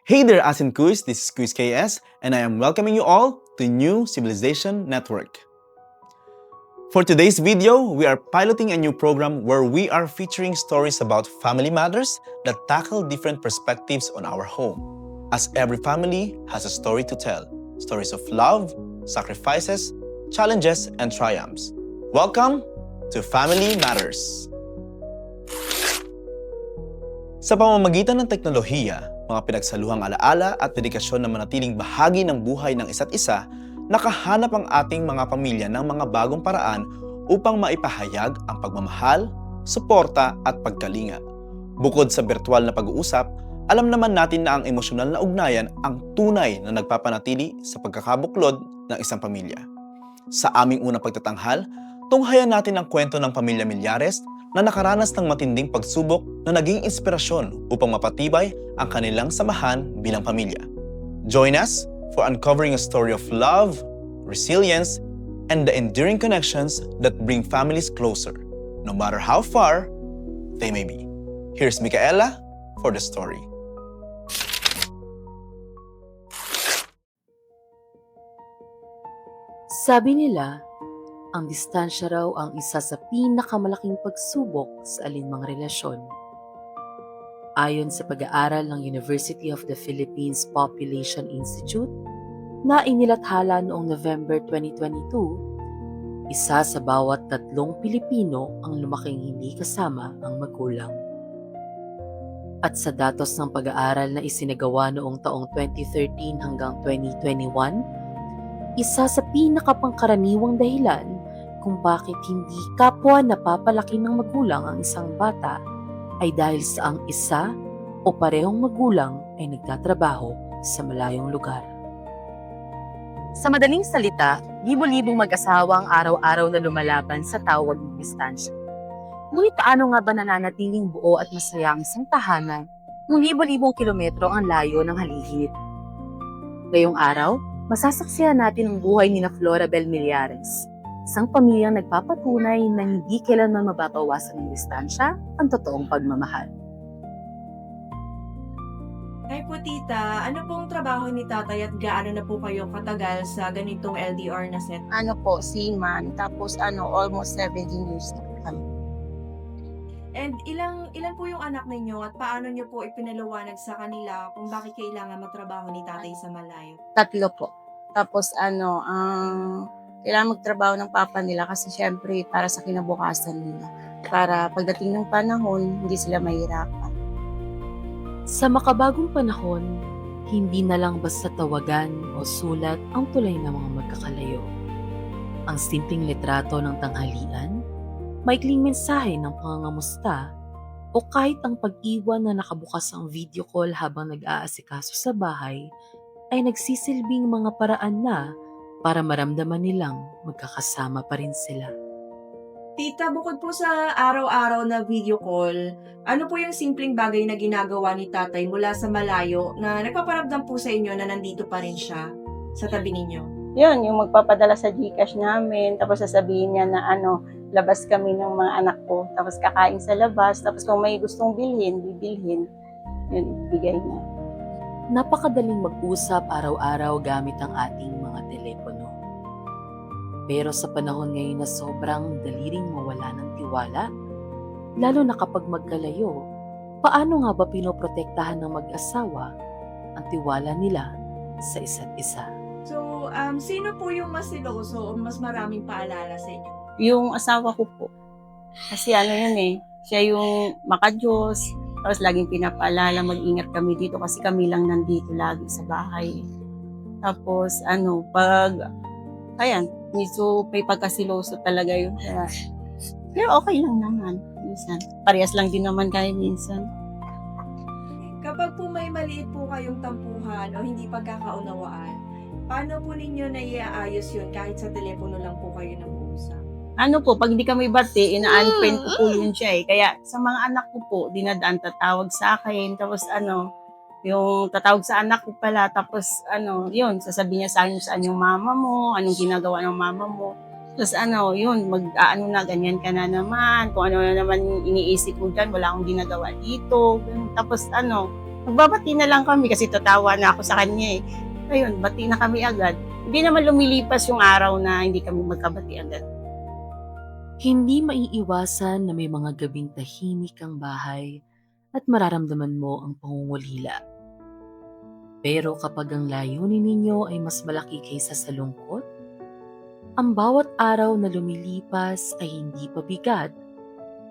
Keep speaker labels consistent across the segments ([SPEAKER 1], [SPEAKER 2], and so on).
[SPEAKER 1] Hey there, Asin Kuis. This is Kuis KS, and I am welcoming you all to New Civilization Network. For today's video, we are piloting a new program where we are featuring stories about family matters that tackle different perspectives on our home. As every family has a story to tell, stories of love, sacrifices, challenges, and triumphs. Welcome to Family Matters. Sa pamamagitan ng teknolohiya, mga pinagsaluhang alaala at dedikasyon na manatiling bahagi ng buhay ng isa't isa, nakahanap ang ating mga pamilya ng mga bagong paraan upang maipahayag ang pagmamahal, suporta at pagkalinga. Bukod sa virtual na pag-uusap, alam naman natin na ang emosyonal na ugnayan ang tunay na nagpapanatili sa pagkakabuklod ng isang pamilya. Sa aming unang pagtatanghal, tunghayan natin ang kwento ng pamilya Millares na nakaranas ng matinding pagsubok na naging inspirasyon upang mapatibay ang kanilang samahan bilang pamilya. Join us for uncovering a story of love, resilience, and the enduring connections that bring families closer, no matter how far they may be. Here's Micaela for the story.
[SPEAKER 2] Sabi nila, ang distansya raw ang isa sa pinakamalaking pagsubok sa alinmang relasyon. Ayon sa pag-aaral ng University of the Philippines Population Institute na inilathala noong November 2022, isa sa bawat 3 Pilipino ang lumaking hindi kasama ang magulang. At sa datos ng pag-aaral na isinagawa noong taong 2013 hanggang 2021, isa sa pinakapangkaraniwang dahilan kung bakit hindi kapwa napapalaki ng magulang ang isang bata ay dahil sa ang isa o parehong magulang ay nagtatrabaho sa malayong lugar.
[SPEAKER 3] Sa madaling salita, libo-libong mag-asawa ang araw-araw na lumalaban sa tawag ng distansya. Ngunit paano nga ba nananatiling buo at masaya ang isang tahanan kung libo-libong kilometro ang layo ng halihit? Ngayong araw, masasaksihan natin ang buhay ni Florabel Millares, isang pamilyang nagpapatunay na hindi kailanman mababawasan ng distansya ang totoong pagmamahal.
[SPEAKER 4] Hi po tita, ano pong trabaho ni tatay at gaano na po kayo katagal sa ganitong LDR na set?
[SPEAKER 5] Seaman, tapos almost 17 years na po kami.
[SPEAKER 4] And ilan po yung anak ninyo at paano niyo po ipinaliwanag sa kanila kung bakit kailangan magtrabaho ni tatay sa malayo?
[SPEAKER 5] 3 po. Tapos kailangan magtrabaho ng papa nila kasi syempre para sa kinabukasan nila. Para pagdating ng panahon, hindi sila mahirapan.
[SPEAKER 2] Sa makabagong panahon, hindi na lang basta tawagan o sulat ang tulay ng mga magkakalayo. Ang simpleng litrato ng tanghalian, maikling mensahe ng pangangamusta, o kahit ang pag-iwan na nakabukas ang video call habang nag-aasikaso sa bahay, ay nagsisilbing mga paraan na para maramdaman nilang magkakasama pa rin sila.
[SPEAKER 4] Tita, bukod po sa araw-araw na video call, ano po yung simpleng bagay na ginagawa ni tatay mula sa malayo na nagpaparamdam po sa inyo na nandito pa rin siya sa tabi ninyo?
[SPEAKER 5] Yun, yung magpapadala sa GCash namin, tapos sasabihin niya na labas kami ng mga anak ko, tapos kakain sa labas, tapos kung may gustong bilhin, bibilhin, yun, ibigay niya.
[SPEAKER 2] Napakadaling mag-usap araw-araw gamit ang ating mga telepono. Pero sa panahon ngayon na sobrang dali ring mawala ng tiwala, lalo na kapag magkalayo, paano nga ba pinoprotektahan ng mag-asawa ang tiwala nila sa isa't isa?
[SPEAKER 4] So, sino po yung mas siloso o mas maraming paalala sa inyo?
[SPEAKER 5] Yung asawa ko po, kasi siya yung makadiyos, tapos laging pinapaalala, mag-ingat kami dito kasi kami lang nandito lagi sa bahay. Tapos so may pagkasiloso talaga yun. Pero okay lang naman, minsan. Parehas lang din naman kami minsan.
[SPEAKER 4] Kapag po may maliit po kayong tampuhan o hindi pagkakaunawaan, paano po ninyo naiaayos yun kahit sa telepono lang po kayo nag-uusap?
[SPEAKER 5] Pag hindi kami bati, ina-unfriend ko po yun siya eh. Kaya sa mga anak ko po, dinadaan tatawag sa akin. Tapos yung tatawag sa anak ko pala. Tapos yun, sasabihin niya sa akin saan yung mama mo, anong ginagawa ng mama mo. Tapos yun, ganyan ka na naman. Kung ano na naman iniisip mo dyan, wala akong ginagawa dito. Tapos Magbabati na lang kami kasi tatawa na ako sa kanya eh. Ayun, bati na kami agad. Hindi naman lumilipas yung araw na hindi kami magkabati agad.
[SPEAKER 2] Hindi maiiwasan na may mga gabing tahimik ang bahay at mararamdaman mo ang pangungulila. Pero kapag ang layunin ninyo ay mas malaki kaysa sa lungkot, ang bawat araw na lumilipas ay hindi pabigat,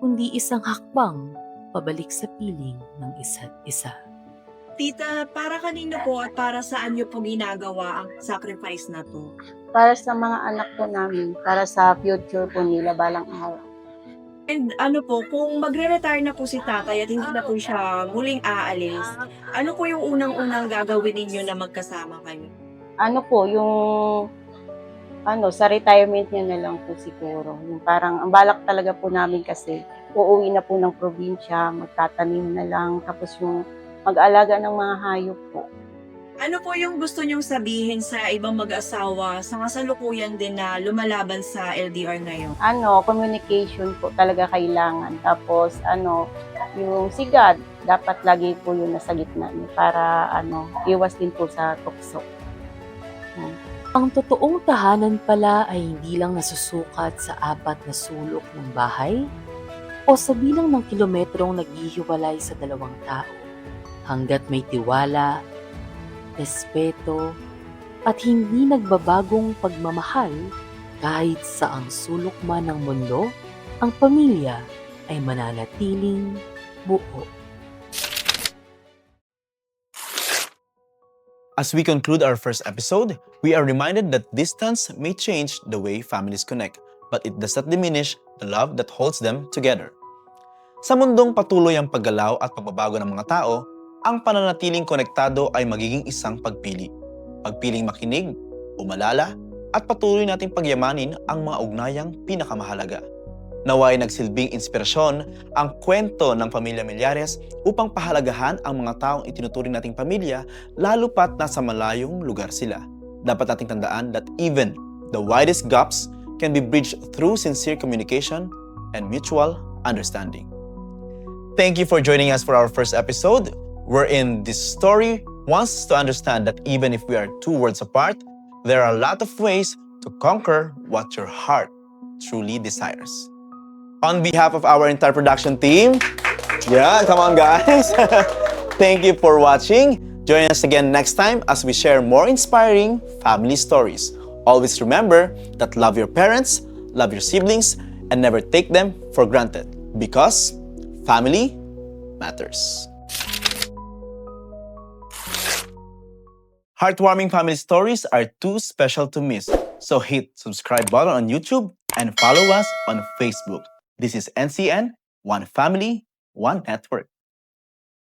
[SPEAKER 2] kundi isang hakbang pabalik sa piling ng isa't isa.
[SPEAKER 4] Tita, para kanino po at para saan niyo po ginagawa ang sacrifice na to?
[SPEAKER 5] Para sa mga anak po namin, para sa future po nila balang araw.
[SPEAKER 4] And ano po, kung magre-retire na po si tatay at hindi na po siya muling aalis, ano po yung unang-unang gagawin ninyo na magkasama kayo?
[SPEAKER 5] Ano po, yung sa retirement niya na lang po siguro. Yung parang, ang balak talaga po namin kasi, uuwi na po ng probinsya, magtatanim na lang, tapos yung mag-alaga ng mga hayop po.
[SPEAKER 4] Ano po yung gusto nyong sabihin sa ibang mag-asawa sa kasalukuyan din na lumalaban sa LDR ngayon?
[SPEAKER 5] Communication po talaga kailangan. Tapos, yung sigad, dapat lagi po yun nasa gitna niyo para, iwas din po sa tukso.
[SPEAKER 2] Ang totoong tahanan pala ay hindi lang nasusukat sa 4 na sulok ng bahay o sa bilang ng kilometrong naghihiwalay sa 2 tao. Hanggat may tiwala, respeto, at hindi nagbabagong pagmamahal kahit sa ang sulok man ng mundo, ang pamilya ay mananatiling buo.
[SPEAKER 1] As we conclude our first episode, we are reminded that distance may change the way families connect, but it does not diminish the love that holds them together. Sa mundong patuloy ang paggalaw at pagbabago ng mga tao, ang pananatiling konektado ay magiging isang pagpili. Pagpiling makinig, umalala, at patuloy nating pagyamanin ang mga ugnayang pinakamahalaga. Naway nagsilbing inspirasyon ang kwento ng Pamilya Millares upang pahalagahan ang mga taong itinuturing nating pamilya lalo pat nasa malayong lugar sila. Dapat nating tandaan that even the widest gaps can be bridged through sincere communication and mutual understanding. Thank you for joining us for our first episode, wherein this story wants us to understand that even if we are 2 worlds apart, there are a lot of ways to conquer what your heart truly desires. On behalf of our entire production team, come on guys. Thank you for watching. Join us again next time as we share more inspiring family stories. Always remember that love your parents, love your siblings, and never take them for granted because family matters. Heartwarming family stories are too special to miss. So hit subscribe button on YouTube and follow us on Facebook. This is NCN, One Family, One Network.